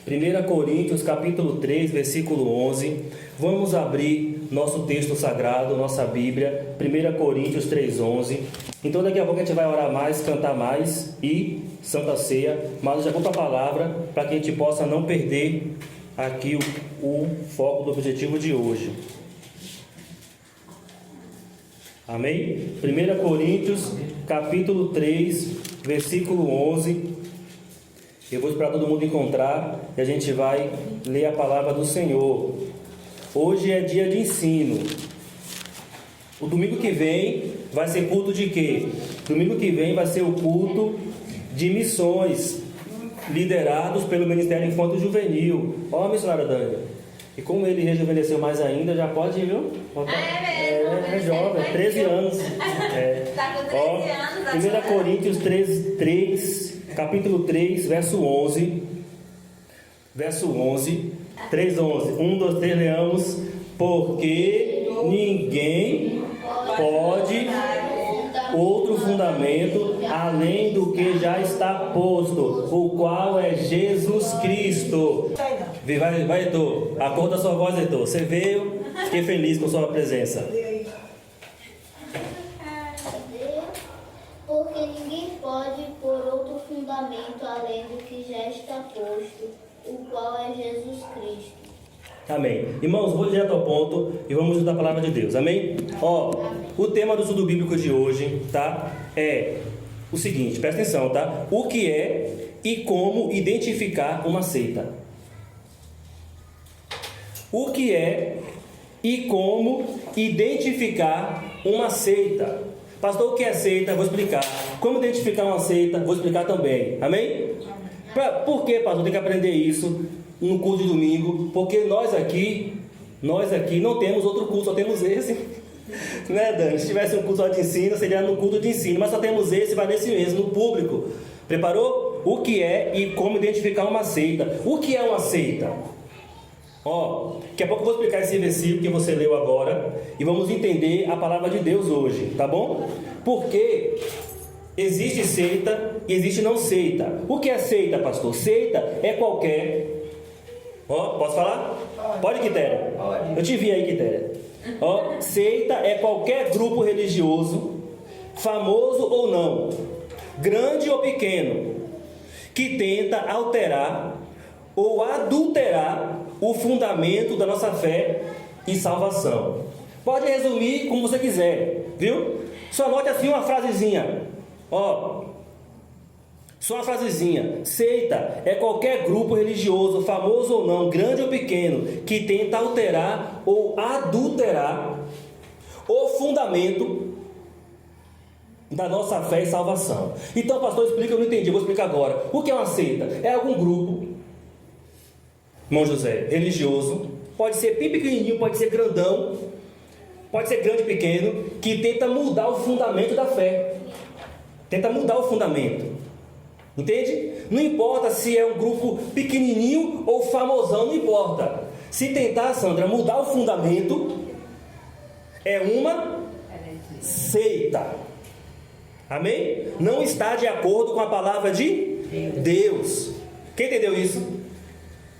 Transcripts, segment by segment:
1 Coríntios capítulo 3, versículo 11. Vamos abrir nosso texto sagrado, nossa Bíblia, 1 Coríntios 3, 11. Então daqui a pouco a gente vai orar mais, cantar mais e Santa Ceia. Mas eu já vou para a palavra para que a gente possa não perder aqui o foco do objetivo de hoje. Amém? 1 Coríntios capítulo 3, versículo 11. Eu vou esperar todo mundo encontrar e a gente vai ler a palavra do Senhor. Hoje é dia de ensino. O domingo que vem vai ser culto de quê? Domingo que vem vai ser o culto de missões, liderados pelo Ministério Infanto Juvenil. Ó, a missionária Dani. E como ele rejuvenesceu mais ainda, já pode, viu? É jovem, 13 anos. Está com 13 anos. 1 Coríntios 3, capítulo 3, verso 11. Verso 11. 3, 11. 1, 2, 3, leamos. Porque ninguém pode outro fundamento além do que já está posto, o qual é Jesus Cristo. Vai, Heitor. Acorda a sua voz, Heitor. Você veio, fiquei feliz com a sua presença. Porque ninguém pode pôr outro fundamento além do que já está posto, o qual é Jesus Cristo. Amém. Irmãos, vou direto ao ponto e vamos estudar a palavra de Deus. Amém? O tema do estudo bíblico de hoje, tá? É o seguinte, presta atenção, tá? O que é e como identificar uma seita. O que é e como identificar uma seita. Pastor, o que é seita? Vou explicar. Como identificar uma seita? Vou explicar também. Amém? Por que, pastor, tem que aprender isso no culto de domingo? Porque nós aqui não temos outro culto, só temos esse. Né, Dani? Se tivesse um culto só de ensino, seria no culto de ensino. Mas só temos esse, vai nesse mesmo, no público. Preparou? O que é e como identificar uma seita. O que é uma seita? Daqui a pouco eu vou explicar esse versículo que você leu agora e vamos entender a palavra de Deus hoje, tá bom? Porque existe seita e existe não seita. O que é seita, pastor? Seita é qualquer... posso falar? Pode, Quitéria? Eu te vi aí, Quitéria. Seita é qualquer grupo religioso, famoso ou não, grande ou pequeno, que tenta alterar ou adulterar o fundamento da nossa fé e salvação. Pode resumir como você quiser, viu? Só anote assim uma frasezinha. Só uma frasezinha. Seita é qualquer grupo religioso, famoso ou não, grande ou pequeno, que tenta alterar ou adulterar o fundamento da nossa fé e salvação. Então, pastor, explica, eu não entendi, eu vou explicar agora. O que é uma seita? É algum grupo, irmão José, religioso, pode ser bem pequenininho, pode ser grandão, pode ser grande, pequeno, que tenta mudar o fundamento da fé. Tenta mudar o fundamento. Entende? Não importa se é um grupo pequenininho ou famosão, não importa. Se tentar, Sandra, mudar o fundamento, é uma seita. Amém? Não está de acordo com a palavra de Deus. Quem entendeu isso?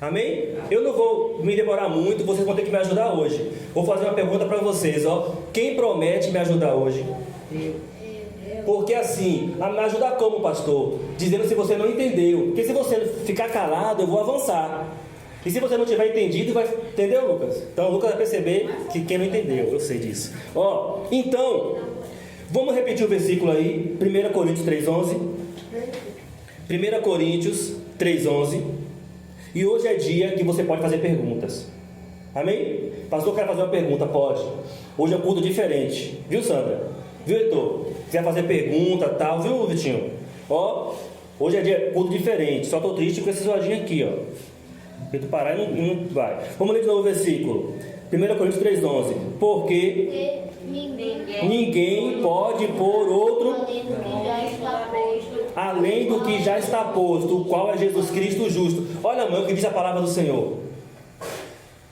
Amém? Eu não vou me demorar muito, vocês vão ter que me ajudar hoje. Vou fazer uma pergunta para vocês, Quem promete me ajudar hoje? Porque assim, me ajudar como, pastor? Dizendo se você não entendeu. Porque se você ficar calado, eu vou avançar. E se você não tiver entendido, vai... Entendeu, Lucas? Então o Lucas vai perceber que quem não entendeu, eu sei disso. Então, vamos repetir o versículo aí, 1 Coríntios 3,11. 1 Coríntios 3,11. E hoje é dia que você pode fazer perguntas. Amém? Pastor, quero fazer uma pergunta, pode. Hoje é um culto diferente. Viu, Sandra? Viu, Heitor? Quer fazer pergunta, tal. Viu, Vitinho? Hoje é dia culto diferente. Só estou triste com esse zoadinho aqui, Se tu parar e não vai. Vamos ler de novo o versículo. 1 Coríntios 3,11. Porque ninguém pode pôr outro além do que já está posto, o qual é Jesus Cristo justo. Olha, mãe, o que diz a palavra do Senhor.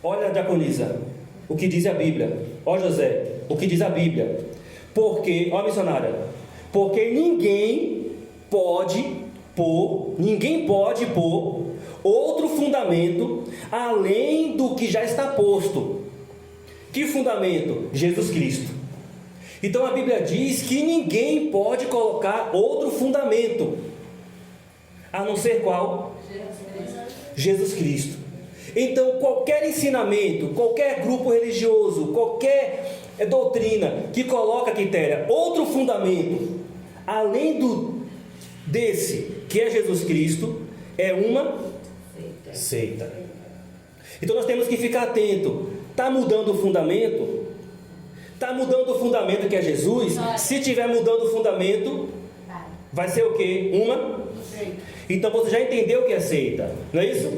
Olha, diaconisa, o que diz a Bíblia. José, o que diz a Bíblia. Porque, missionária, porque ninguém pode pôr outro fundamento fundamento além do que já está posto. Que fundamento? Jesus Cristo. Então a Bíblia diz que ninguém pode colocar outro fundamento, a não ser qual? Jesus Cristo. Então qualquer ensinamento, qualquer grupo religioso, qualquer doutrina que coloca, Quitéria, outro fundamento, além desse, que é Jesus Cristo, é uma seita. Então nós temos que ficar atento. Está mudando o fundamento? Está mudando o fundamento, que é Jesus? Se estiver mudando o fundamento, vai ser o quê? Uma? Então você já entendeu o que é seita, não é isso?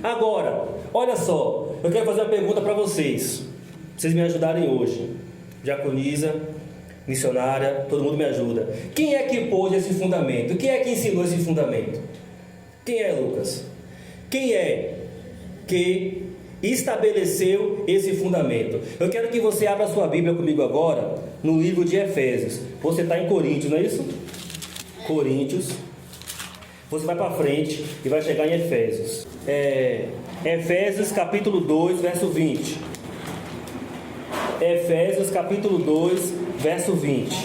Agora, olha só, eu quero fazer uma pergunta para vocês me ajudarem hoje. Diaconisa, missionária, todo mundo me ajuda. Quem é que pôs esse fundamento? Quem é que ensinou esse fundamento? Quem é, Lucas? Quem é que estabeleceu esse fundamento? Eu quero que você abra a sua Bíblia comigo agora no livro de Efésios. Você está em Coríntios, não é isso? Coríntios. Você vai para frente e vai chegar em Efésios. Efésios capítulo 2, verso 20. Efésios capítulo 2, verso 20.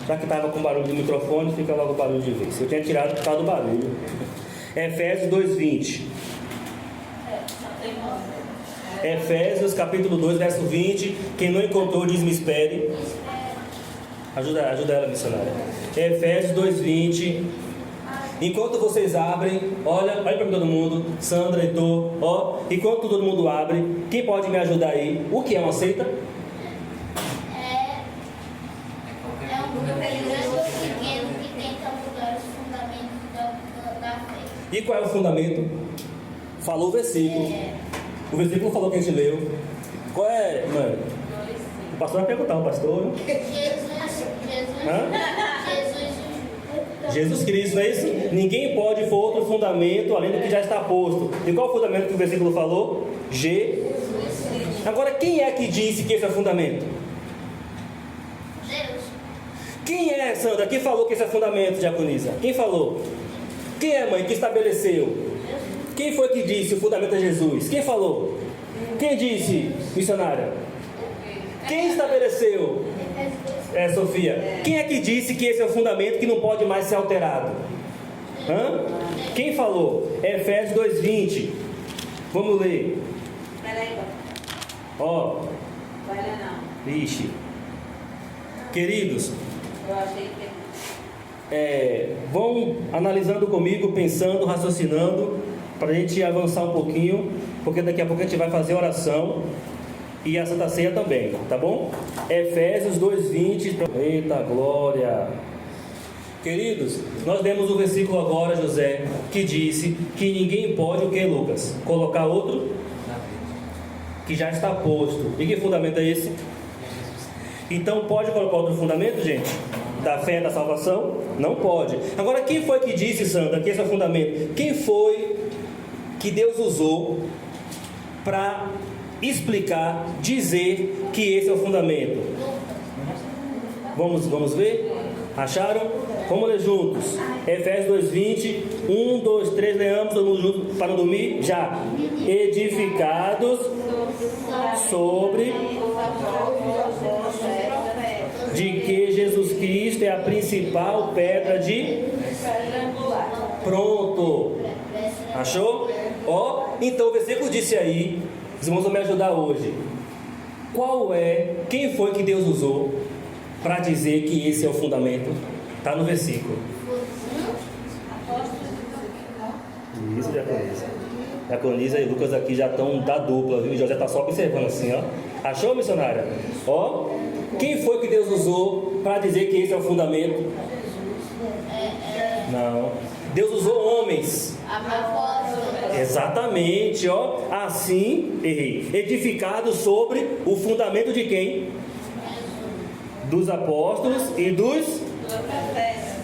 Já que estava com barulho do microfone, fica logo o barulho de vez. Eu tinha tirado por causa do barulho. Efésios 2, 20. Efésios capítulo 2, verso 20. Quem não encontrou, diz: me espere. Ajuda ela, missionária. Efésios 2, 20. Enquanto vocês abrem, olha para todo mundo, Sandra, Heitor, ó. Enquanto todo mundo abre, quem pode me ajudar aí? O que é uma seita? É um grupo religioso pequeno que tenta mudar os fundamentos da fé. E qual é o fundamento? Falou o versículo. O versículo falou que a gente leu. Qual é, mano? O pastor vai perguntar, o pastor. Jesus Cristo, não é isso? Ninguém pode pôr outro fundamento além do que já está posto. E qual o fundamento que o versículo falou? Jesus. Agora, quem é que disse que esse é o fundamento? Deus. Quem é, Sandra, que falou que esse é o fundamento, diaconisa? Quem falou? Quem é, mãe, que estabeleceu? Quem foi que disse o fundamento é Jesus? Quem falou? Quem disse, missionária? Quem estabeleceu? Sofia. Quem é que disse que esse é o fundamento que não pode mais ser alterado? Quem falou? Efésios 2, 20. Vamos ler. Peraí, Ó. vai ler não. Ixi. Queridos, Eu achei que... vão analisando comigo, pensando, raciocinando, para a gente avançar um pouquinho, porque daqui a pouco a gente vai fazer oração e a Santa Ceia também, tá bom? Efésios 2:20. Eita glória! Queridos, nós lemos o versículo agora, José, que disse que ninguém pode, o que, Lucas? Colocar outro que já está posto. E que fundamento é esse? Então pode colocar outro fundamento, gente? Da fé e da salvação? Não pode. Agora, quem foi que disse, Sandra, que esse é o fundamento? Quem foi que Deus usou para explicar, dizer que esse é o fundamento? Vamos ver? Acharam? Vamos ler juntos. Efésios 2:20. 1, 2, 3, leamos todo mundo junto para não dormir? Já. Edificados sobre de que Jesus Cristo é a principal pedra de... Pronto. Achou? Ó, então o versículo disse aí, os irmãos vão me ajudar hoje. Quem foi que Deus usou para dizer que esse é o fundamento? Está no versículo. Isso, Diaconisa. Diaconisa e Lucas aqui já estão da dupla, viu? José está só observando assim, ó. Achou, missionária? Ó, quem foi que Deus usou para dizer que esse é o fundamento? Não. Deus usou homens. Exatamente, ó. Assim, errei. Edificado sobre o fundamento de quem? Dos apóstolos e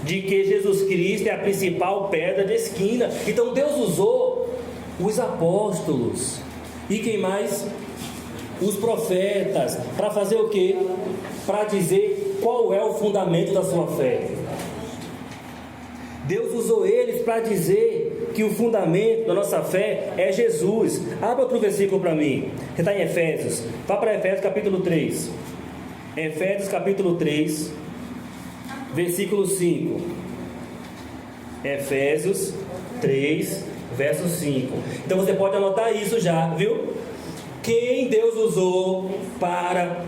de que Jesus Cristo é a principal pedra de esquina. Então Deus usou os apóstolos. E quem mais? Os profetas. Para fazer o quê? Para dizer qual é o fundamento da sua fé. Deus usou eles para dizer que o fundamento da nossa fé é Jesus. Abra outro versículo para mim. Você está em Efésios. Vá para Efésios capítulo 3. Efésios capítulo 3, versículo 5. Efésios 3, verso 5. Então você pode anotar isso já, viu? Quem Deus usou para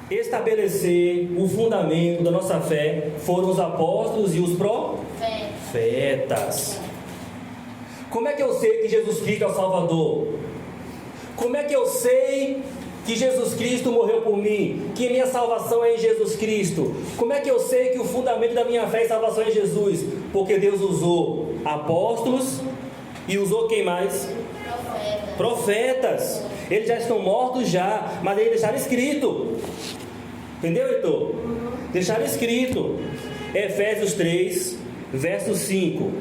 estabelecer o fundamento da nossa fé foram os apóstolos e os profetas. Como é que eu sei que Jesus Cristo é o Salvador? Como é que eu sei que Jesus Cristo morreu por mim, que minha salvação é em Jesus Cristo? Como é que eu sei que o fundamento da minha fé e salvação é em Jesus? Porque Deus usou apóstolos e usou quem mais? Profetas. Eles já estão mortos já, mas eles deixaram escrito. Entendeu, Heitor? Deixaram escrito. Efésios 3, verso 5.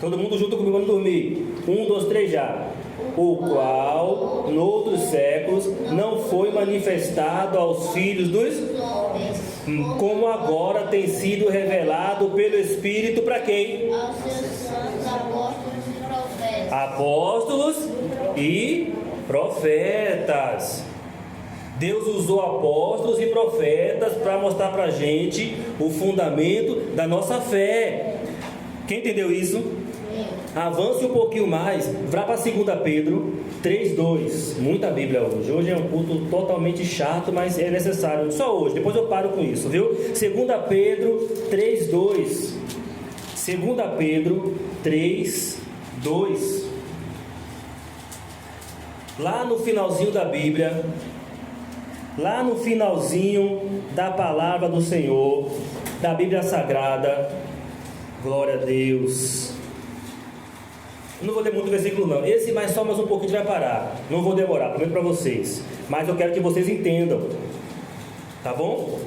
Todo mundo junto comigo, vamos dormir. 1, 2, 3 já. O qual, noutros séculos, não foi manifestado aos filhos dos homens, como agora tem sido revelado pelo Espírito para quem? Aos seus santos apóstolos e profetas. Apóstolos e profetas. Deus usou apóstolos e profetas para mostrar para a gente o fundamento da nossa fé. Quem entendeu isso? Avance um pouquinho mais, vá para 2 Pedro 3:2. Muita Bíblia hoje. Hoje é um culto totalmente chato, mas é necessário. Só hoje, depois eu paro com isso, viu? 2 Pedro 3:2. 2 Pedro 3:2. Lá no finalzinho da Bíblia, lá no finalzinho da palavra do Senhor, da Bíblia Sagrada. Glória a Deus. Não vou ler muito versículo não. Esse mais só mais um pouquinho vai parar. Não vou demorar, prometo para vocês. Mas eu quero que vocês entendam. Tá bom?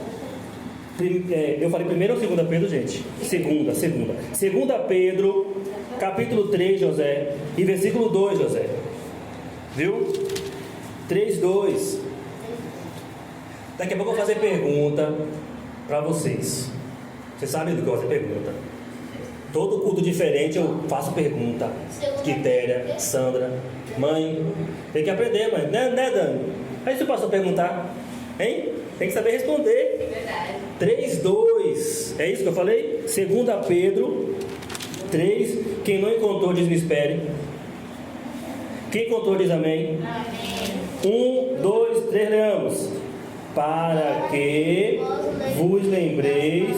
Eu falei primeiro ou 2 Pedro, gente? Segunda. 2 Pedro, capítulo 3, José. E versículo 2, José. Viu? 3:2. Daqui a pouco eu vou fazer pergunta para vocês. Vocês sabem do que eu vou fazer pergunta. Todo culto diferente eu faço pergunta. Quitéria, Sandra, mãe, tem que aprender, mãe, né, Dani? Aí se o pastor perguntar, hein? Tem que saber responder. Verdade. 3:2. É isso que eu falei? 2 Pedro 3. Quem não encontrou diz me espere. Quem encontrou diz amém. Amém. 1, 2, 3, leamos. Para que vos lembreis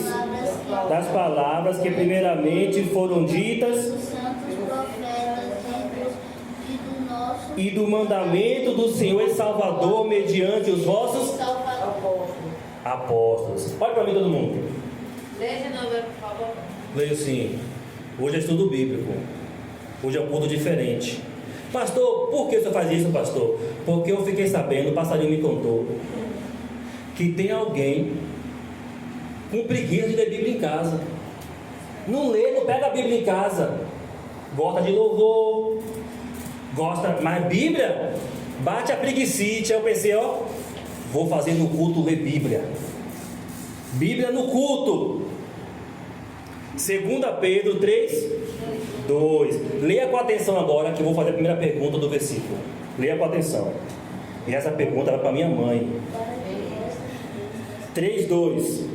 das palavras que primeiramente foram ditas Os santos profetas e do mandamento do Senhor e Salvador mediante os vossos apóstolos. Olha para mim todo mundo. Leia de novo, por favor. Leio sim. Hoje é estudo bíblico. Hoje é um culto diferente. Pastor, por que você faz isso, pastor? Porque eu fiquei sabendo, o passarinho me contou, que tem alguém com preguiça de ler Bíblia em casa. Não lê, não pega a Bíblia em casa. Gosta de louvor, gosta, mas Bíblia bate a preguicite. Aí eu pensei, ó, vou fazer no culto ler Bíblia. Bíblia no culto. 2 Pedro 3:2. Leia com atenção agora, que eu vou fazer a primeira pergunta do versículo. Leia com atenção. E essa pergunta vai para minha mãe. 3:2.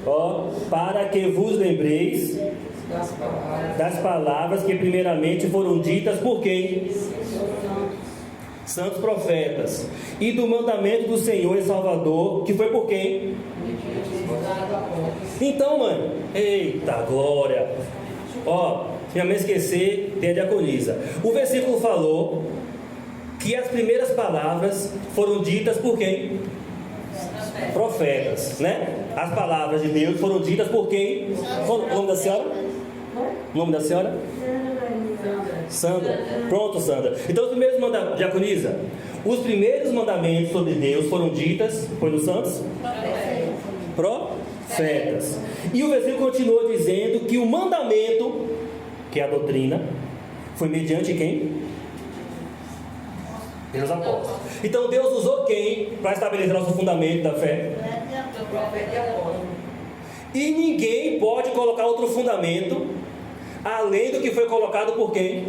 Ó, para que vos lembreis das palavras que primeiramente foram ditas por quem? Santos profetas. E do mandamento do Senhor e Salvador, que foi por quem? Então, mãe, eita glória. Ó, minha mãe esquecer, tem a diaconisa. O versículo falou que as primeiras palavras foram ditas por quem? Profetas, né? As palavras de Deus foram ditas por quem? O nome da senhora? O nome da senhora? Sandra. Pronto, Sandra. Então os primeiros mandamentos, diaconisa, os primeiros mandamentos sobre Deus foram ditas, foi nos santos? Profetas. E o versículo continua dizendo que o mandamento, que é a doutrina, foi mediante quem? Pelos apóstolos. Então Deus usou quem para estabelecer nosso fundamento da fé? E ninguém pode colocar outro fundamento além do que foi colocado por quem?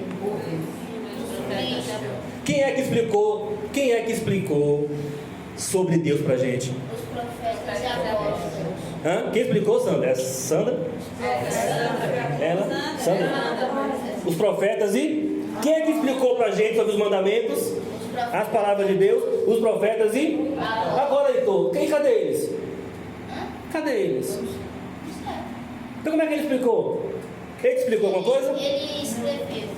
Quem é que explicou? Quem é que explicou sobre Deus pra gente? Os profetas e apóstolos. Quem explicou, Sandra? É Sandra? Ela? Sandra? Os profetas e? Quem é que explicou pra gente sobre os mandamentos? As palavras de Deus? Os profetas e? Agora, Heitor, cadê eles? Cadê eles? Então como é que ele explicou? Ele te explicou alguma coisa? Ele escreveu.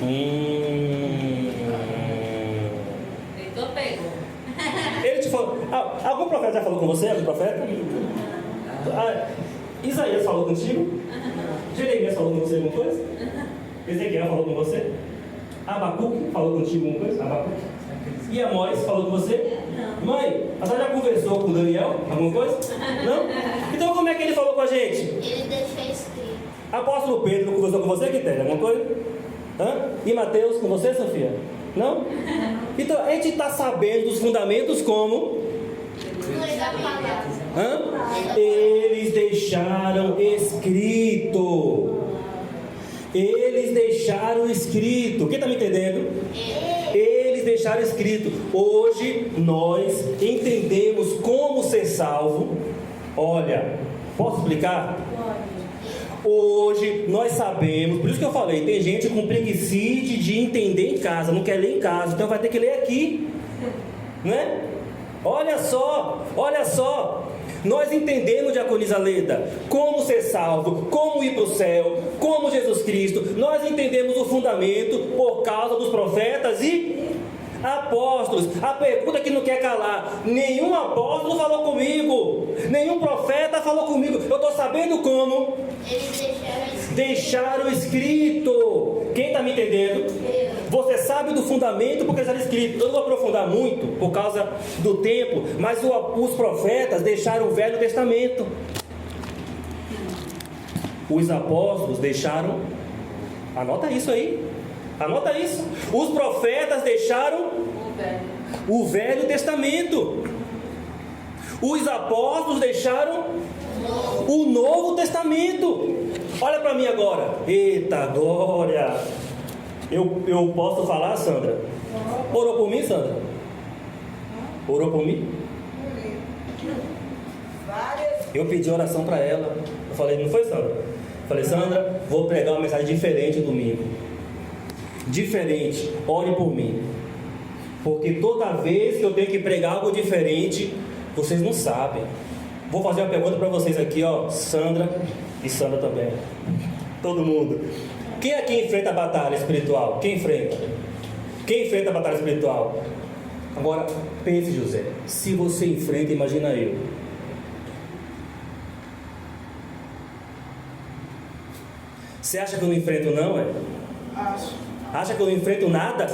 Heitor pegou. Ele te falou. Algum profeta já falou com você? Algum profeta? Isaías falou contigo? Jeremias falou com você alguma coisa? Ezequiel falou com você? Abacuque falou contigo alguma coisa? Abacuque? E Amós falou com você? Mãe, a senhora já conversou com Daniel? Alguma coisa? Não? Então como é que ele falou com a gente? Ele deixou escrito. Apóstolo Pedro conversou com você, que tem alguma coisa? E Mateus com você, Sofia? Não? Então a gente está sabendo dos fundamentos como? Eles deixaram escrito. Eles deixaram escrito. Quem está me entendendo? Eles deixaram escrito. Hoje nós entendemos como ser salvo. Olha, posso explicar? Hoje nós sabemos, por isso que eu falei, tem gente com preguiça de entender em casa, não quer ler em casa, então vai ter que ler aqui, né? Olha só, nós entendemos, diaconisa Leda, como ser salvo, como ir para o céu, como Jesus Cristo, nós entendemos o fundamento por causa dos profetas e apóstolos. A pergunta que não quer calar: nenhum apóstolo falou comigo, nenhum profeta falou comigo. Eu estou sabendo como Eles deixaram escrito. Quem está me entendendo? Você sabe do fundamento porque está escrito. Eu não vou aprofundar muito por causa do tempo, mas os profetas deixaram o Velho Testamento. Os apóstolos deixaram. Anota isso aí. Anota isso. Os profetas deixaram o Velho Testamento. Os apóstolos deixaram o Novo Testamento. Olha para mim agora. Eita glória. Eu posso falar, Sandra? Orou por mim, Sandra? Orou por mim? Eu pedi oração para ela. Eu falei, não foi, Sandra? Eu falei, Sandra, vou pregar uma mensagem diferente domingo. Diferente, ore por mim. Porque toda vez que eu tenho que pregar algo diferente, vocês não sabem. Vou fazer uma pergunta para vocês aqui, ó, Sandra e Sandra também. Todo mundo. Quem aqui enfrenta a batalha espiritual? Quem enfrenta? Quem enfrenta a batalha espiritual? Agora, pense, José. Se você enfrenta, imagina eu. Você acha que eu não enfrento não, é? Acha que eu não enfrento nada?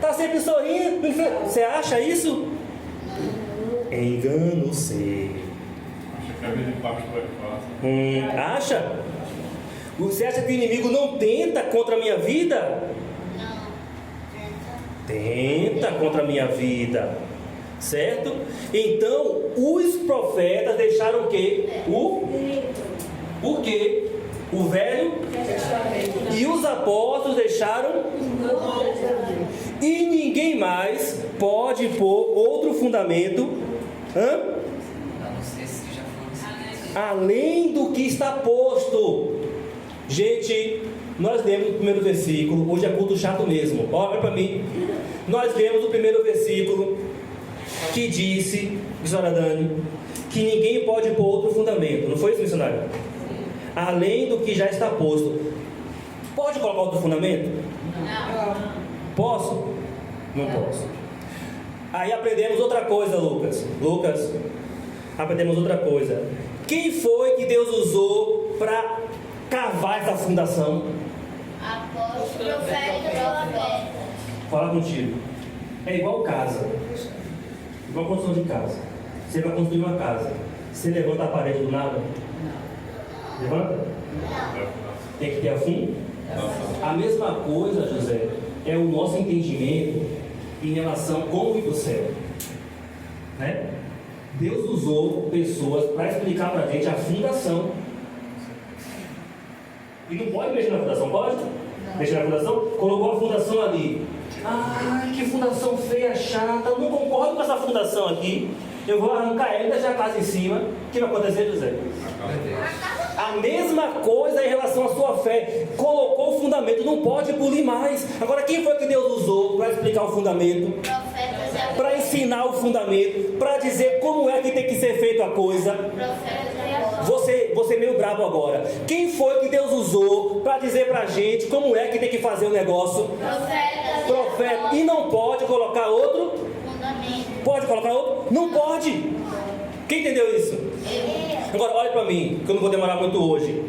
Tá sempre sorrindo. Você acha isso? Engano seu. Acha que a vida de pastor é fácil. Acha? Você acha que o inimigo não tenta contra a minha vida? Não. Tenta contra a minha vida. Certo? Então, os profetas deixaram o quê? O quê? O Velho e os apóstolos deixaram. E ninguém mais pode pôr outro fundamento além do que está posto. Gente, nós lemos o primeiro versículo. Hoje é culto chato mesmo. Olha para mim. Nós lemos o primeiro versículo que disse, missionária Dani, que ninguém pode pôr outro fundamento. Não foi isso, missionário? Além do que já está posto. Pode colocar outro fundamento? Não. Posso? Não posso. Aí aprendemos outra coisa, Lucas. Aprendemos outra coisa. Quem foi que Deus usou para cavar essa fundação? Apóstolos, profetas. Fala contigo. É igual casa. Igual construção de casa. Você vai construir uma casa. Você levanta a parede do nada? Levanta? Tem que ter a fundo? A mesma coisa, José, é o nosso entendimento em relação a como ir para o céu, né? Deus usou pessoas para explicar para a gente a fundação. E não pode mexer na fundação, pode? Mexer na fundação? Colocou a fundação ali. Ai, que fundação feia, chata. Eu não concordo com essa fundação aqui. Eu vou arrancar ela e deixar a casa em cima. O que vai acontecer, José? A mesma coisa em relação à sua fé. Colocou o fundamento, não pode polir mais. Agora, quem foi que Deus usou para explicar o fundamento? Profetas e apóstolos. Para ensinar o fundamento, para dizer como é que tem que ser feita a coisa. Profetas e apóstolos. Você meio bravo agora. Quem foi que Deus usou para dizer para a gente como é que tem que fazer o negócio? Profetas e Profeta. apóstolos. E não pode colocar outro? Fundamento. Pode colocar outro? Não pode. Quem entendeu isso? Agora, olha para mim, que eu não vou demorar muito hoje.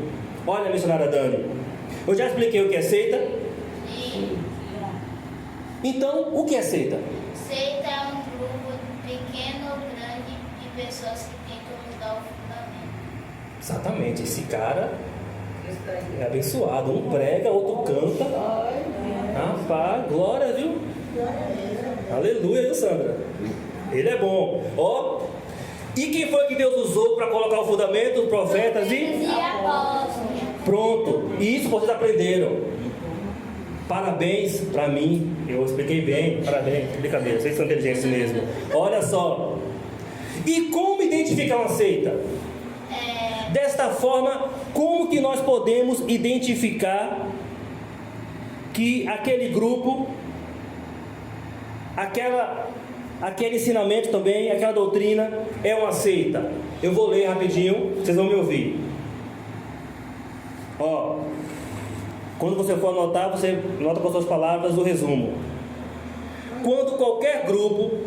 Olha, missionária Dani. Eu já expliquei o que é seita. Sim. Então, o que é seita? Seita é um grupo pequeno ou grande de pessoas que tentam mudar o fundamento. Exatamente. Esse cara é abençoado. Um prega, outro canta. Rapaz, glória, viu? Aleluia, viu, Sandra? Ele é bom. Ó. E quem foi que Deus usou para colocar o fundamento? Os profetas E apóstolos. Pronto. E isso vocês aprenderam. Parabéns para mim. Eu expliquei bem. Parabéns. Brincadeira. Vocês são inteligentes mesmo. Olha só. E como identificar uma seita? Desta forma, como que nós podemos identificar que aquele grupo, aquele ensinamento também, aquela doutrina é uma seita? Eu vou ler rapidinho, vocês vão me ouvir. Ó, quando você for anotar, você nota com as suas palavras o resumo. Quando qualquer grupo,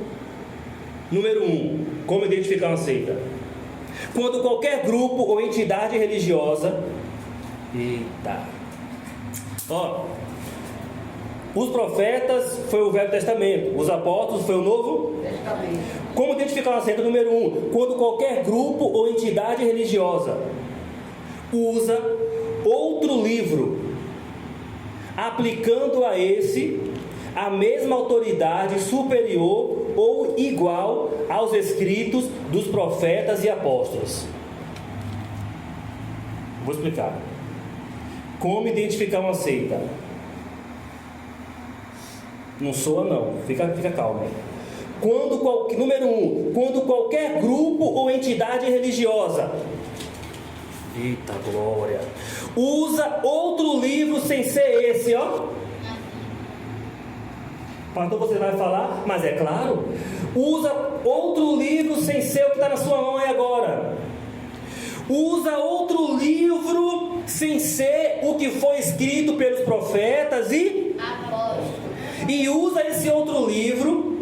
número 1, como identificar uma seita? Quando qualquer grupo ou entidade religiosa, ó, os profetas foi o Velho Testamento, os apóstolos foi o Novo Testamento. Como identificar uma seita? Número 1, quando qualquer grupo ou entidade religiosa usa outro livro, aplicando a esse a mesma autoridade superior ou igual aos escritos dos profetas e apóstolos. Vou explicar. Como identificar uma seita? Não soa não, fica calmo. Número 1, quando qualquer grupo ou entidade religiosa, eita glória, usa outro livro sem ser esse, ó. Pastor, você vai falar, mas é claro, usa outro livro sem ser o que está na sua mão aí agora. Usa outro livro sem ser o que foi escrito pelos profetas e Apóstolos. E usa esse outro livro,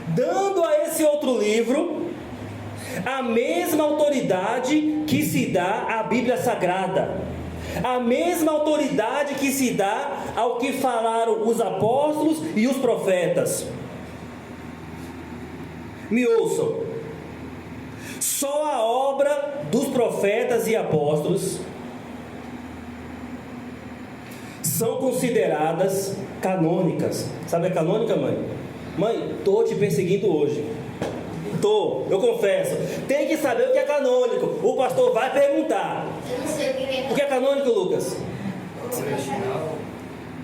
dando a esse outro livro a mesma autoridade que se dá à Bíblia Sagrada, a mesma autoridade que se dá ao que falaram os apóstolos e os profetas. Me ouçam, só a obra dos profetas e apóstolos são consideradas canônicas. Sabe a canônica, mãe? Mãe, estou te perseguindo hoje. Eu confesso. Tem que saber o que é canônico. O pastor vai perguntar. Eu não sei o que é. O que é canônico, Lucas?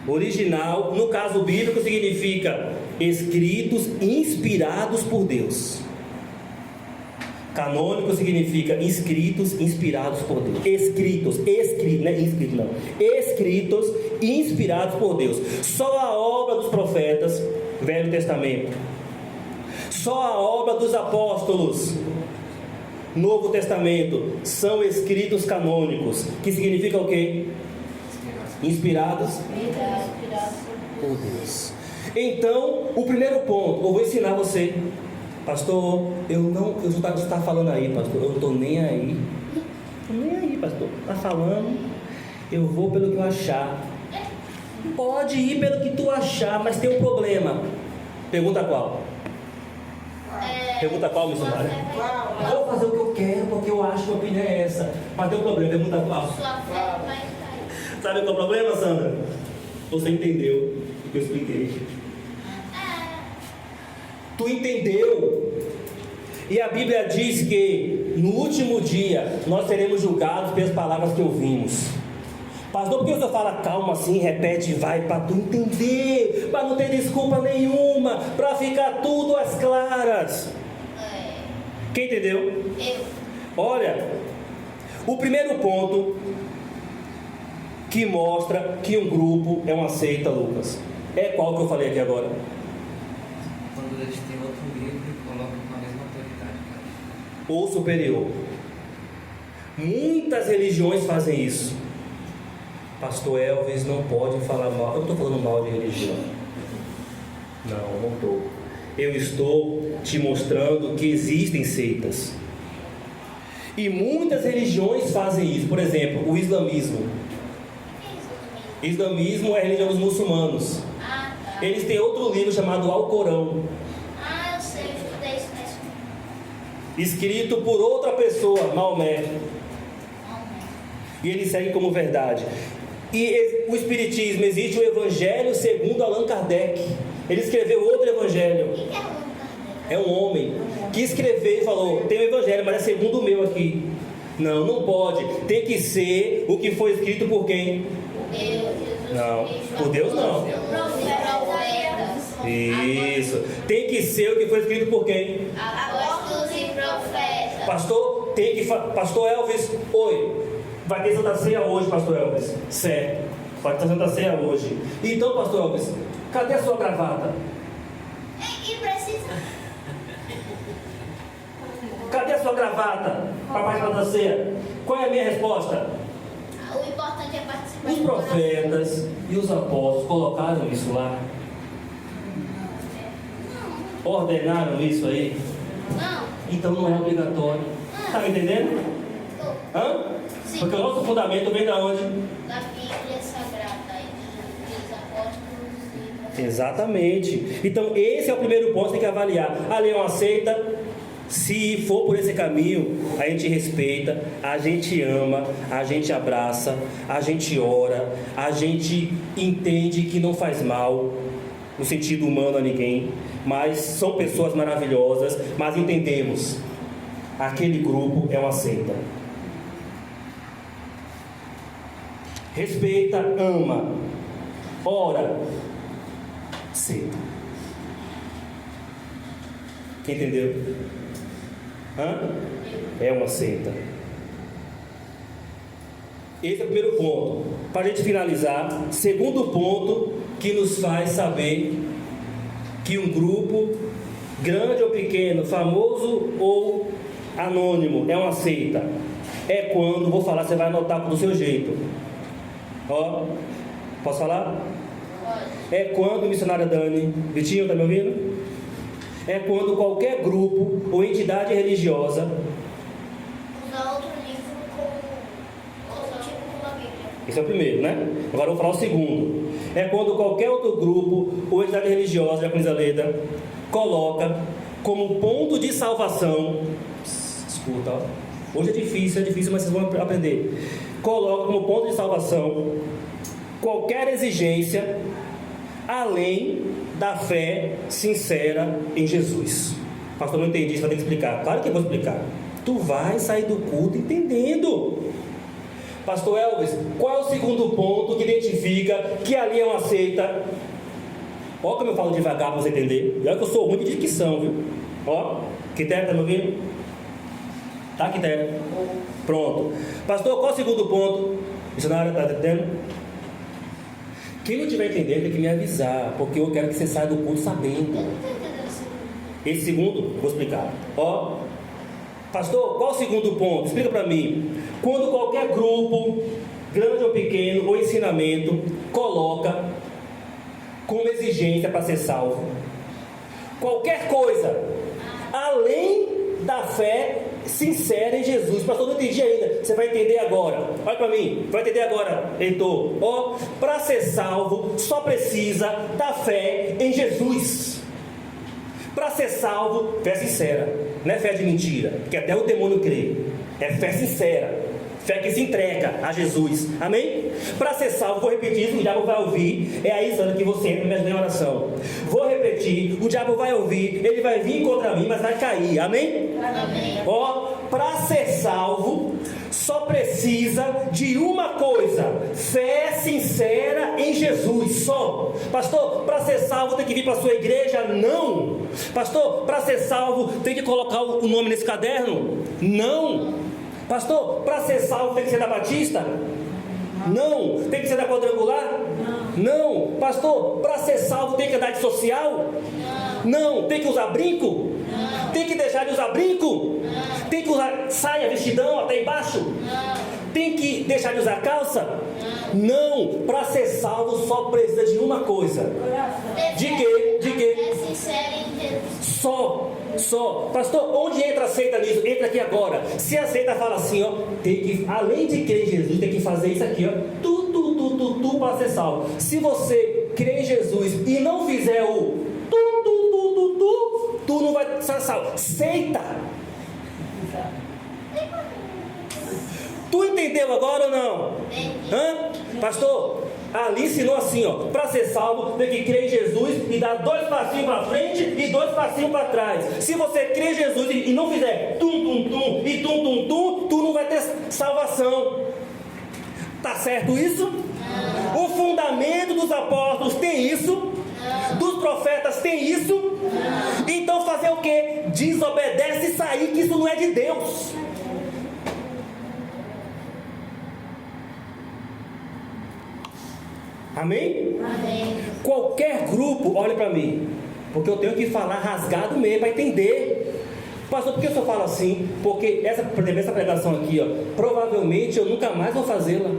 Original, no caso bíblico, significa escritos inspirados por Deus. Canônico significa escritos inspirados por Deus. Escritos, não é inscrito não. Escritos inspirados por Deus. Só a obra dos profetas, Velho Testamento. Só a obra dos apóstolos, Novo Testamento, são escritos canônicos. Que significa o quê? Inspirados por Deus. Então, o primeiro ponto, eu vou ensinar você. Pastor, você está falando aí, pastor, eu não estou nem aí. Estou nem aí, pastor. Está falando, eu vou pelo que eu achar. Pode ir pelo que tu achar, mas tem um problema. Pergunta qual? Pergunta qual, missionário? Vou fazer o que eu quero, porque eu acho que a opinião é essa. Mas tem um problema, pergunta qual? Sua fé vai cair. Sabe qual é o problema, Sandra? Você entendeu o que eu expliquei. Tu entendeu E a Bíblia diz que no último dia nós seremos julgados pelas palavras que ouvimos. Pastor, por que o senhor fala calma assim, repete, vai, para tu entender, para não ter desculpa nenhuma, para ficar tudo às claras? Quem entendeu? Eu. Olha, o primeiro ponto que mostra que um grupo é uma seita, Lucas, é qual que eu falei aqui agora? Quando eles têm outro livro e colocam com a mesma autoridade, cara. Ou superior. Muitas religiões fazem isso. Pastor Elvis não pode falar mal. Eu não estou falando mal de religião. Não estou. Eu estou te mostrando que existem seitas. E muitas religiões fazem isso. Por exemplo, o islamismo. Islamismo é a religião dos muçulmanos. Ah, tá. Eles têm outro livro chamado Alcorão, Ah, eu sei, eu estudei isso na escola. escrito por outra pessoa, Maomé. E eles seguem como verdade. E o Espiritismo, existe o Evangelho segundo Allan Kardec. Ele escreveu outro evangelho. O que é Allan Kardec? É um homem que escreveu e falou: tem um evangelho, mas é segundo o meu aqui. Não, não pode. Tem que ser o que foi escrito por quem? Jesus Não, Cristo, por Deus não. Profetas. Isso. Tem que ser o que foi escrito por quem? Apóstolos e profetas. Pastor, Pastor Elvis, oi. Vai ter Santa Ceia hoje, Pastor Elvis. Certo. Vai ter Santa Ceia hoje. Então, Pastor Elvis, cadê a sua gravata? E precisa. Cadê a sua gravata para participar da ceia? Qual é a minha resposta? O importante é participar. Os profetas e os apóstolos colocaram isso lá. Ordenaram isso aí. Não. Então não é obrigatório. Está me entendendo? Hã? Sim. Porque o nosso fundamento vem da onde? Da Bíblia Sagrada. Aí dos apóstolos e profetas. Exatamente. Então esse é o primeiro ponto que tem que avaliar. A lei é uma seita. Se for por esse caminho, a gente respeita, a gente ama, a gente abraça, a gente ora, a gente entende que não faz mal no sentido humano a ninguém, mas são pessoas maravilhosas, mas entendemos, aquele grupo é uma seita. Respeita, ama, ora, seita. Quem entendeu? Hã? É uma seita. Esse é o primeiro ponto. Para a gente finalizar, segundo ponto que nos faz saber que um grupo, grande ou pequeno, famoso ou anônimo, é uma seita. É quando, vou falar, você vai anotar do seu jeito. Ó, posso falar? É quando, missionária Dani, Vitinho, tá me ouvindo? É quando qualquer grupo ou entidade religiosa Usar outro livro como tipo da Bíblia. esse é o primeiro, né? Agora eu vou falar o segundo. É quando qualquer outro grupo ou entidade religiosa, já Cruz Leda, coloca como ponto de salvação. Escuta, ó. Hoje é difícil, mas vocês vão aprender. Coloca como ponto de salvação qualquer exigência além da fé sincera em Jesus. Pastor, não entendi, você vai ter que explicar. Claro que eu vou explicar. Tu vai sair do culto entendendo. Pastor Elvis, qual é o segundo ponto que identifica que ali é uma seita? Olha como eu falo devagar para você entender. E olha que eu sou ruim de dicção, viu? Ó, Quitéria, tá me ouvindo? Tá, Quitéria? Pronto. Pastor, qual é o segundo ponto? Missionário, tá entendendo? Quem não estiver entendendo tem que me avisar, porque eu quero que você saia do culto sabendo. Esse segundo, vou explicar. Ó, pastor, qual o segundo ponto? Explica para mim. Quando qualquer grupo, grande ou pequeno, ou ensinamento, coloca como exigência para ser salvo qualquer coisa além da fé sincera em Jesus. Pastor, não entendi ainda. Você vai entender agora. Olha para mim, vai entender agora, Heitor. Ó, para ser salvo só precisa da fé em Jesus. Para ser salvo, fé sincera, não é fé de mentira, que até o demônio crê. É fé sincera, Fé que se entrega a Jesus. Amém? Para ser salvo, vou repetir isso, o diabo vai ouvir. É aí, Sandra, que você entra mesmo em oração. Vou repetir, o diabo vai ouvir, ele vai vir contra mim, mas vai cair. Amém? Amém. Ó, para ser salvo, só precisa de uma coisa: fé sincera em Jesus. Só. Pastor, para ser salvo tem que vir para a sua igreja? Não. Pastor, para ser salvo tem que colocar o nome nesse caderno? Não. Pastor, para ser salvo tem que ser da Batista? Não. Tem que ser da Quadrangular? Não. Pastor, para ser salvo tem que andar de social? Não. Tem que usar brinco? Tem que deixar de usar brinco? Tem que usar saia, vestidão até embaixo? Tem que deixar de usar calça? Não. Para ser salvo só precisa de uma coisa. De quê? De quê? É sincero em Jesus. Só. Pastor, onde entra a seita nisso? Entra aqui agora. Se a seita fala assim, ó, tem que, além de crer em Jesus, tem que fazer isso aqui, ó, tu para ser salvo. Se você crer em Jesus e não fizer o tu não vai ser salvo. Seita. Tu entendeu agora ou não? Hã? Pastor, ali ensinou assim, ó, para ser salvo tem que crer em Jesus e dar 2 passinhos para frente e 2 passinhos para trás. Se você crer em Jesus e não fizer tu não vai ter salvação. Tá certo isso? O fundamento dos apóstolos tem isso? Dos profetas tem isso? Então fazer o que? Desobedece e sair, que isso não é de Deus. Amém? Amém. Qualquer grupo, olha para mim, porque eu tenho que falar rasgado mesmo para entender. Pastor, por que eu só falo assim? Porque essa pregação aqui, ó, provavelmente eu nunca mais vou fazê-la.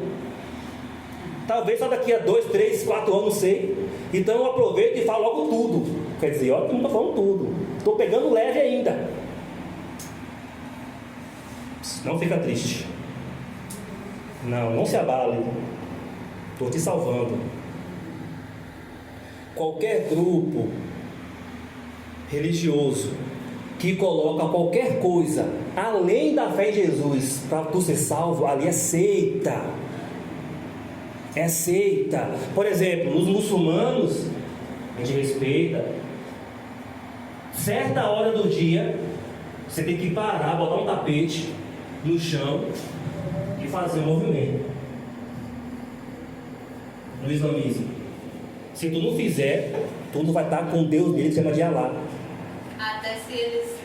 Talvez só daqui a 2, 3, 4 anos, não sei. Então eu aproveito e falo logo tudo. Quer dizer, ó, eu não estou falando tudo, estou pegando leve ainda. Não fica triste. Não se abale. Estou te salvando. Qualquer grupo religioso que coloca qualquer coisa além da fé em Jesus para tu ser salvo, ali é seita. É seita. Por exemplo, os muçulmanos, a gente respeita. Certa hora do dia, você tem que parar, botar um tapete no chão e fazer um movimento. No islamismo, se tu não fizer, tu não vai estar com Deus dele, que chama de Alá. Até se eles,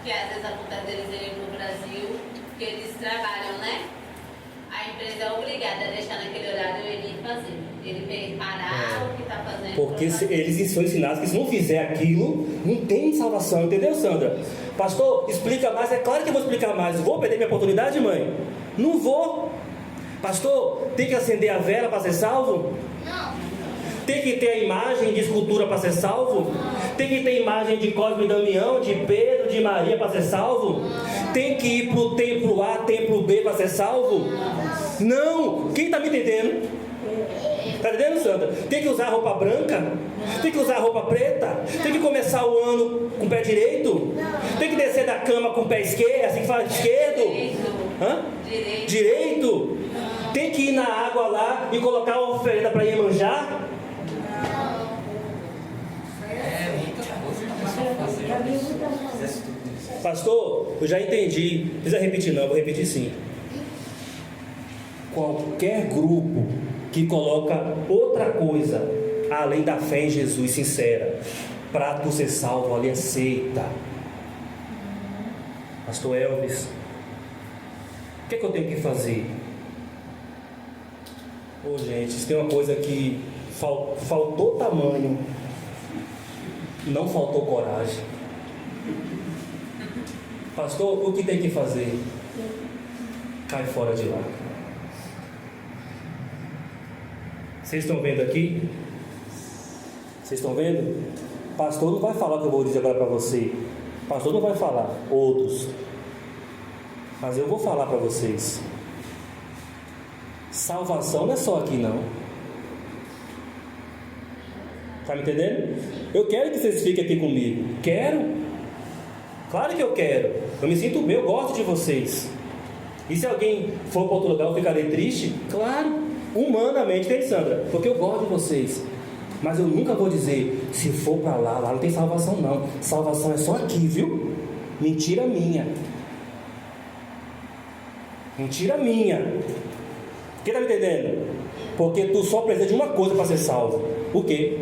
que às vezes acontece deles irem no Brasil, que eles trabalham, né? A empresa é obrigada a deixar naquele horário ele ir fazer. Ele parar o que está fazendo. Porque eles são ensinados que se não fizer aquilo, não tem salvação, entendeu, Sandra? Pastor, explica mais. É claro que eu vou explicar mais. Vou perder minha oportunidade, mãe? Não vou. Pastor, tem que acender a vela para ser salvo? Não. Tem que ter a imagem de escultura para ser salvo? Tem que ter imagem de Cosme e Damião, de Pedro, de Maria para ser salvo? Tem que ir para o templo A, templo B para ser salvo? Não! Quem está me entendendo? Está entendendo, Sandra? Tem que usar roupa branca? Tem que usar roupa preta? Tem que começar o ano com o pé direito? Tem que descer da cama com o pé esquerdo, assim que fala esquerdo? Hã? Direito? Tem que ir na água lá e colocar a oferenda para Iemanjá? É muita coisa que o pessoal fazer. Pastor, eu já entendi. Não precisa repetir não, vou repetir sim. Qualquer grupo que coloca outra coisa além da fé em Jesus sincera, para tu ser salvo, ali é seita. Pastor Elvis, o que é que eu tenho que fazer? Ô gente, se tem uma coisa que faltou tamanho, não faltou coragem. Pastor, o que tem que fazer? Cai fora de lá. Vocês estão vendo aqui? Vocês estão vendo? Pastor não vai falar o que eu vou dizer agora para você. Pastor não vai falar, outros. Mas eu vou falar para vocês. Salvação não é só aqui não. Tá me entendendo? Eu quero que vocês fiquem aqui comigo. Quero. Claro que eu quero. Eu me sinto bem, eu gosto de vocês. E se alguém for para outro lugar, eu ficarei triste? Claro, humanamente tem, Sandra, porque eu gosto de vocês. Mas eu nunca vou dizer, se for para lá, lá não tem salvação não. Salvação é só aqui, viu? Mentira minha. Mentira minha. Quem está me entendendo? Porque tu só precisa de uma coisa para ser salvo. O quê?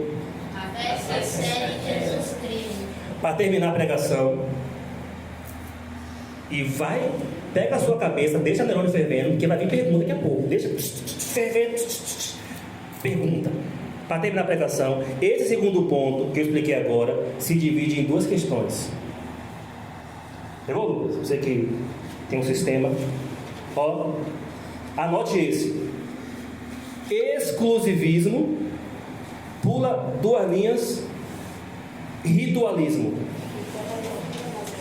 A fé sincera em Jesus Cristo. Para terminar a pregação. E vai, pega a sua cabeça, deixa a neurônio fervendo, porque vai vir pergunta daqui a pouco. Deixa fervendo. Pergunta. Para terminar a pregação, esse segundo ponto que eu expliquei agora se divide em duas questões. Pegou, Lucas? Você que tem um sistema. Ó, anote esse. Exclusivismo, pula duas linhas, ritualismo.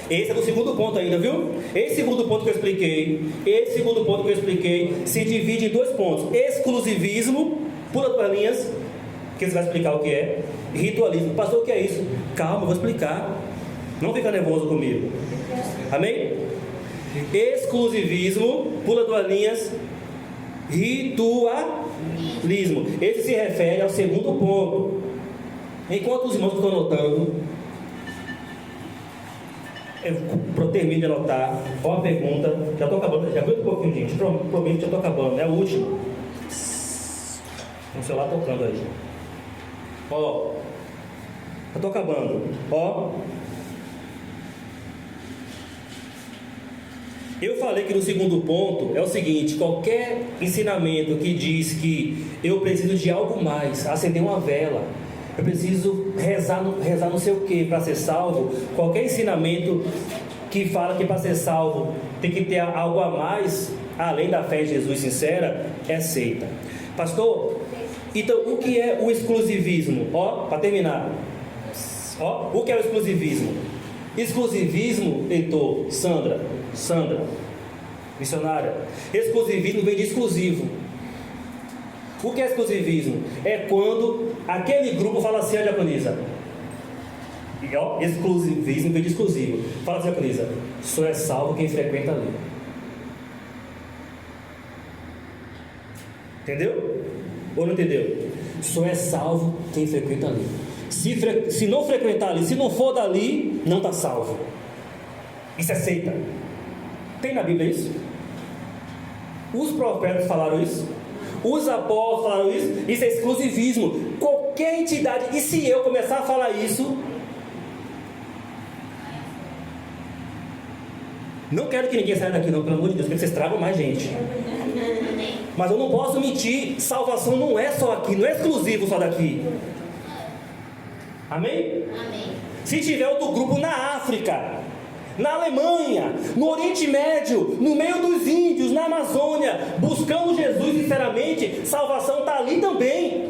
Esse é do segundo ponto ainda, viu? Esse segundo ponto que eu expliquei, se divide em dois pontos. Exclusivismo, pula duas linhas, que você vai explicar o que é. Ritualismo. Pastor, o que é isso? Calma, eu vou explicar. Não fica nervoso comigo. Amém? Exclusivismo, pula duas linhas, ritualismo. Esse se refere ao segundo ponto. Enquanto os irmãos estão anotando, eu termino de anotar. Ó a pergunta. Já estou acabando, já aguenta um pouquinho, gente. Prometo que já estou acabando, é o último. Tem um celular tocando aí. Ó, eu estou acabando. Ó, eu falei que no segundo ponto é o seguinte: qualquer ensinamento que diz que eu preciso de algo mais, acender uma vela, eu preciso rezar não sei o que para ser salvo, qualquer ensinamento que fala que para ser salvo tem que ter algo a mais, além da fé em Jesus sincera, é seita. Pastor, então o que é o exclusivismo? Ó, para terminar, ó, o que é o exclusivismo? Exclusivismo, Heitor, Sandra, missionária, exclusivismo vem de exclusivo. O que é exclusivismo? É quando aquele grupo fala assim, a diaconisa. E, ó, exclusivismo vem de exclusivo. Fala assim, diaconisa, só é salvo quem frequenta ali. Entendeu? Ou não entendeu? Só é salvo quem frequenta ali. Se não frequentar ali, se não for dali, não está salvo. Isso é seita. Tem na Bíblia isso? Os profetas falaram isso? Os apóstolos falaram isso? Isso é exclusivismo. Qualquer entidade, e se eu começar a falar isso, não quero que ninguém saia daqui não, pelo amor de Deus, porque vocês tragam mais gente. Mas eu não posso mentir, salvação não é só aqui, não é exclusivo só daqui. Amém? Amém. Se tiver outro grupo na África, na Alemanha, no Oriente Médio, no meio dos índios, na Amazônia, buscando Jesus sinceramente, salvação está ali também.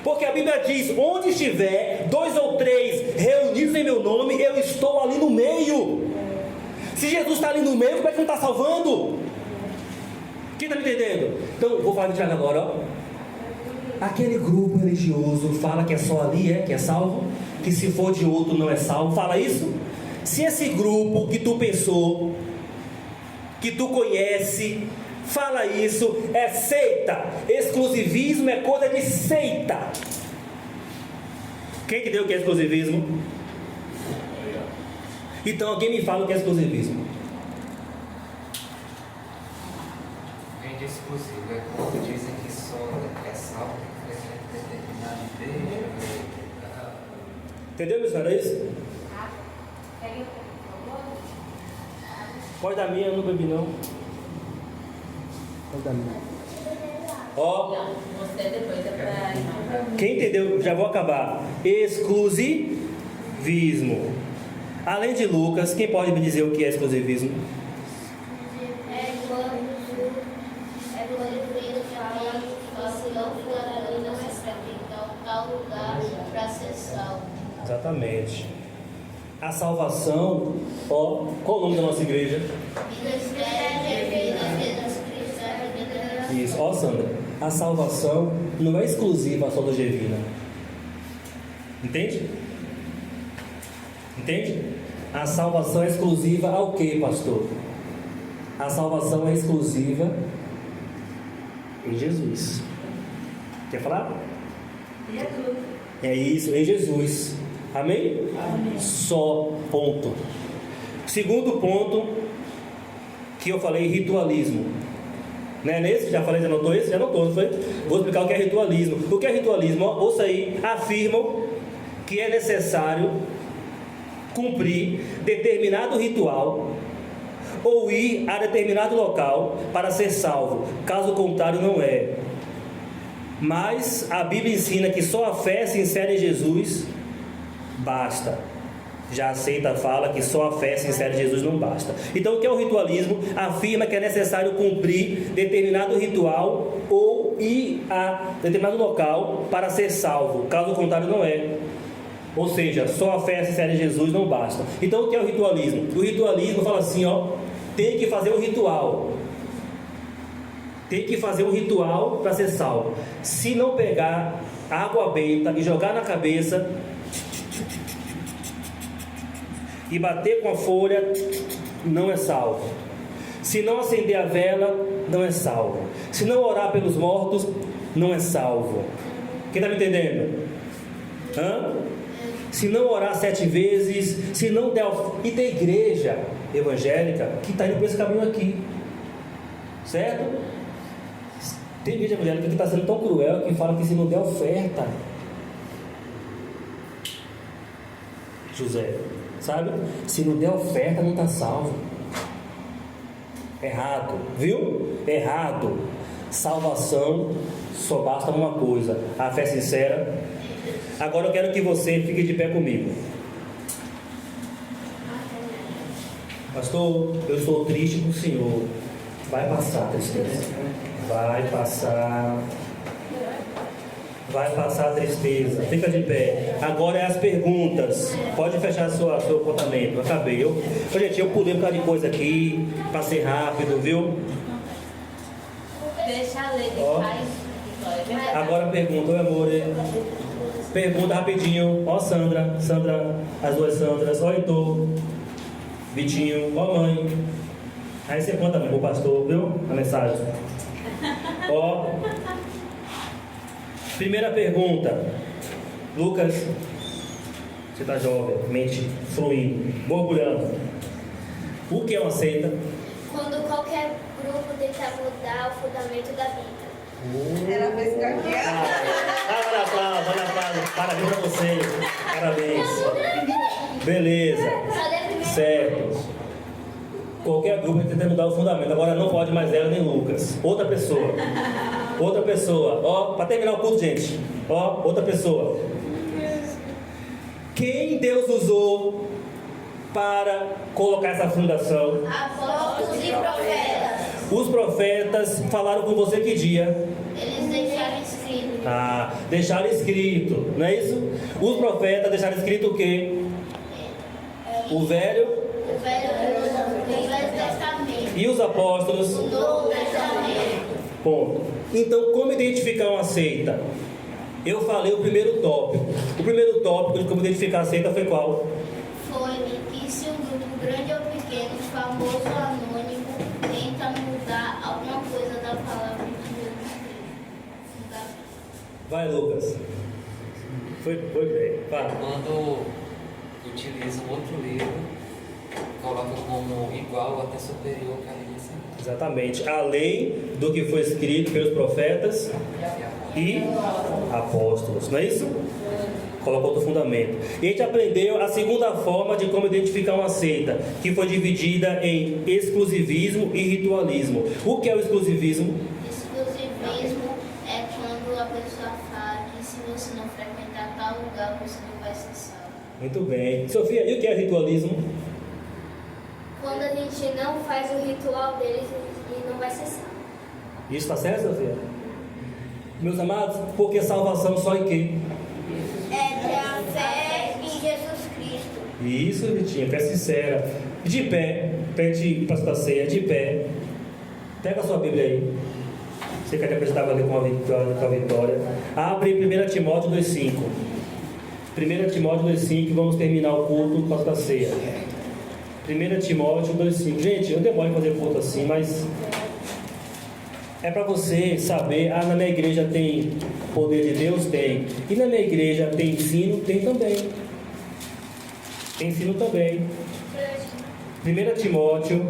Porque a Bíblia diz, onde estiver 2 ou 3 reunidos em meu nome, eu estou ali no meio. Se Jesus está ali no meio, como é que não está salvando? Quem está me entendendo? Então, vou falar de Tiago agora, ó. Aquele grupo religioso fala que é só ali, que é salvo, que se for de outro não é salvo, fala isso? Se esse grupo que tu pensou, que tu conhece, fala isso, é seita. Exclusivismo é coisa de seita. Quem que deu o que é exclusivismo? Então alguém me fala o que é exclusivismo. Vem de exclusivo, é quando dizem que só é salvo quem frequenta determinada igreja. Entendeu, meu senhor? É isso? Pode dar minha, eu não bebi não. Pode dar minha. Ó, Não, você depois é pra... quem entendeu? Já vou acabar. Exclusivismo. Além de Lucas, quem pode me dizer o que é exclusivismo? É quando Cristo fala que se não for ali, não é salvo. Então, tal lugar para ser salvo. Exatamente. A salvação, ó, qual o nome da nossa igreja? Isso, ó Sandra, a salvação não é exclusiva só do Gevina. Entende? Entende? A salvação é exclusiva ao que, pastor? A salvação é exclusiva em Jesus. Quer falar? É isso, em Jesus. Amém? Amém. Só, ponto. Segundo ponto que eu falei, ritualismo. Não é nesse? Já falei, já anotou esse? Já anotou, não foi? Vou explicar o que é ritualismo. O que é ritualismo? Ouça aí, afirmam que é necessário cumprir determinado ritual ou ir a determinado local para ser salvo. Caso contrário, não é. Mas a Bíblia ensina que só a fé sincera em Jesus basta. Já aceita, fala que só a fé sincera em Jesus não basta. Então, o que é o ritualismo? Afirma que é necessário cumprir determinado ritual ou ir a determinado local para ser salvo. Caso contrário, não é. Ou seja, só a fé sincera em Jesus não basta. Então, o que é o ritualismo? O ritualismo fala assim, tem que fazer um ritual. Tem que fazer um ritual para ser salvo. Se não pegar água benta e jogar na cabeça e bater com a folha, não é salvo. Se não acender a vela, não é salvo. Se não orar pelos mortos, não é salvo. Quem está me entendendo? Se não orar 7 vezes, se não der... E tem igreja evangélica que está indo por esse caminho aqui, certo? Tem igreja evangélica que está sendo tão cruel que fala que se não der oferta, José, sabe? Se não der oferta, não está salvo. Errado, viu? Errado. Salvação só basta uma coisa: a fé sincera. Agora eu quero que você fique de pé comigo. Pastor, eu estou triste com o Senhor. Vai passar a tristeza. Vai passar. Vai passar a tristeza. Fica de pé. Agora é as perguntas. Pode fechar seu apontamento. Acabei. Gente, eu pulei um bocado de coisa aqui para ser rápido, viu? Deixa a lei de Agora pergunta, meu amor. Pergunta rapidinho. Ó Sandra, as duas Sandras. Ó Heitor, Vitinho, ó mãe. Aí você conta pro pastor, viu? A mensagem. Ó. Primeira pergunta. Lucas, você tá jovem, mente fluindo, borbulhando. O que é uma seita? Quando qualquer grupo tenta mudar o fundamento da Bíblia. Era pra escaquear. Olha aplauso. Parabéns pra você. Parabéns. Beleza. Certo. Qualquer grupo tenta mudar o fundamento. Agora não pode mais ela nem Lucas. Outra pessoa. Ó, para terminar o culto, gente. Ó, outra pessoa. Quem Deus usou para colocar essa fundação? Apóstolos e profetas. Os profetas falaram com você que dia? Eles deixaram escrito. Deixaram escrito, não é isso? Os profetas deixaram escrito o quê? O Velho Testamento. E os apóstolos? O Novo Testamento. Ponto. Então, como identificar uma seita? Eu falei o primeiro tópico. O primeiro tópico de como identificar a seita foi qual? Foi que se um grupo grande ou pequeno, famoso ou anônimo, tenta mudar alguma coisa da palavra de Deus. Vai, Lucas. Foi bem. Vai. Quando utiliza um outro livro, coloca como igual ou até superior que a Bíblia Sagrada. Exatamente. Além do que foi escrito pelos profetas e apóstolos. Não é isso? Coloca outro fundamento. E a gente aprendeu a segunda forma de como identificar uma seita, que foi dividida em exclusivismo e ritualismo. O que é o exclusivismo? Exclusivismo é quando a pessoa fala que se você não frequentar tal lugar, você não vai ser salvo. Muito bem. Sofia, e o que é ritualismo? Quando a gente não faz o ritual deles e não vai ser salvo. Isso está certo, Sofia? Meus amados, porque salvação só em quê? É ter a fé em Jesus Cristo. Isso, Vitinho, fé sincera. De pé, pede para a ceia, de pé. Pega a sua Bíblia aí. Você quer acreditar ali com a vitória. Abre 1 Timóteo 2,5. 1 Timóteo 2,5 e vamos terminar o culto com a ceia. 1 1 Timóteo 2,5. Gente, eu demoro em fazer ponto assim, mas é para você saber. Na minha igreja tem poder de Deus? Tem. E na minha igreja tem ensino? Tem também. Tem ensino também. 1 Timóteo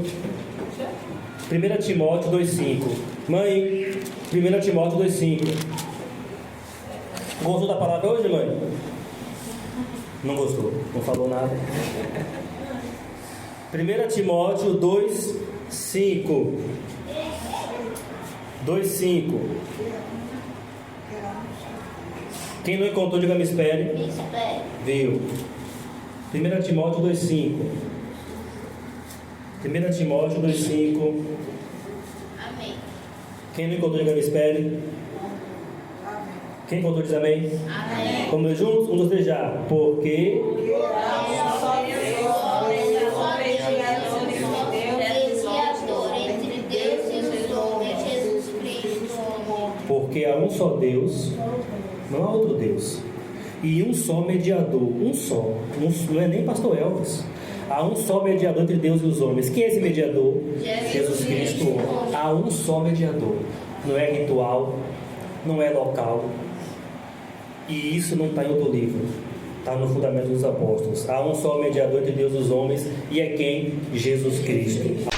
2,5. Mãe, 1 Timóteo 2,5. Gostou da palavra hoje, mãe? Não gostou, não falou nada. 1 Timóteo 2,5. 2,5. Quem não encontrou, diga me espere. Me espere. Viu? 1 Timóteo 2,5. 1 Timóteo 2,5. Amém. Quem não encontrou, diga me espere. Quem encontrou, diz amém. Amém. Vamos ler juntos? 1, 2, 3 já. Porque Entre Deus e os homens, Jesus Cristo. Porque há um só Deus, não há outro Deus, e um só mediador, não é nem pastor Elvis. Há um só mediador entre Deus e os homens. Quem é esse mediador? Jesus Cristo. Há um só mediador. Não é ritual, não é local. E isso não está em outro livro. Está no Fundamento dos Apóstolos. Há um só mediador entre Deus e os homens, e é quem? Jesus Cristo.